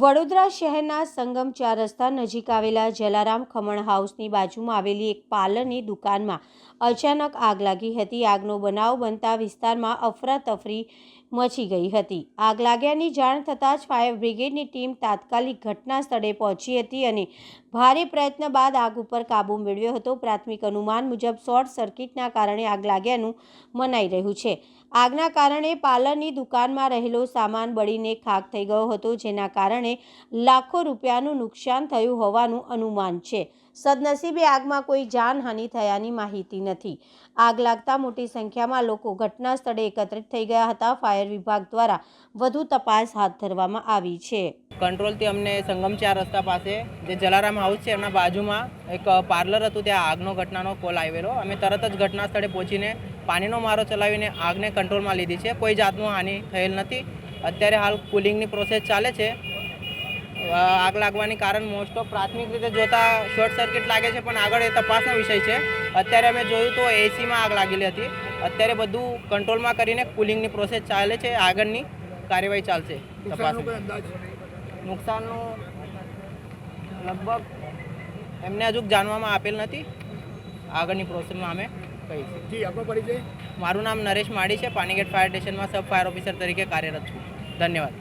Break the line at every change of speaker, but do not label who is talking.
વડોદરા શહેરના સંગમ 4 રસ્તા નજીક આવેલા જલારામ ખમણ હાઉસની બાજુમાં આવેલી એક પાર્લરની દુકાનમાં અચાનક આગ લાગી હતી। આગનો બનાવ બનતા વિસ્તારમાં અફરાતફરી મચી ગઈ હતી। આગ લાગ્યાની જાણ થતાં જ ફાયર બ્રિગેડની ટીમ તાત્કાલિક ઘટના સ્થળે પહોંચી હતી અને ભારે પ્રયત્ન બાદ આગ ઉપર કાબૂ મેળવ્યો હતો। પ્રાથમિક અનુમાન મુજબ શોર્ટ સર્કિટના કારણે આગ લાગ્યાનું મનાઈ રહ્યું છે। આગના કારણે પાર્લરની દુકાનમાં રહેલો સામાન બળીને ખાખ થઈ ગયો હતો, જેના કારણે લાખો રૂપિયાનું નુકસાન થયું હોવાનું અનુમાન છે। સદનસીબે આગમાં કોઈ જાનહાનિ થયાની માહિતી નથી। આગ લાગતા મોટી સંખ્યામાં લોકો ઘટના સ્થળે એકત્રિત થઈ ગયા હતા। ફાયર વિભાગ દ્વારા વધુ તપાસ હાથ ધરવામાં આવી છે।
કંટ્રોલથી અમને સંગમ 4 રસ્તા પાસે જે જલારામ હાઉસ છે એમના બાજુમાં એક પાર્લર હતું, ત્યાં આગનો ઘટનાનો કોલ આવેલો। અમે તરત જ ઘટના સ્થળે પહોંચીને પાણીનો મારો ચલાવીને આગને કંટ્રોલમાં લીધી છે। કોઈ જાતનું હાનિ થયેલ નથી। અત્યારે હાલ કુલિંગની પ્રોસેસ ચાલે છે। આગ લાગવાની કારણ મોસ્ટ ઓફ પ્રાથમિક રીતે જોતા શોર્ટ સર્કિટ લાગે છે, પણ આગળ એ તપાસનો વિષય છે। અત્યારે અમે જોયું તો એસીમાં આગ લાગેલી હતી। અત્યારે બધું કંટ્રોલમાં કરીને કુલિંગની પ્રોસેસ ચાલે છે। આગળની કાર્યવાહી ચાલશે। નુકસાનનું લગભગ એમને હજુ જાણવામાં આપેલ નથી। આગળની પ્રોસેસમાં અમે કહીશું। મારું નામ નરેશ માળી છે। પાણીગેટ ફાયર સ્ટેશનમાં સબ ફાયર ઓફિસર તરીકે કાર્યરત છું। ધન્યવાદ।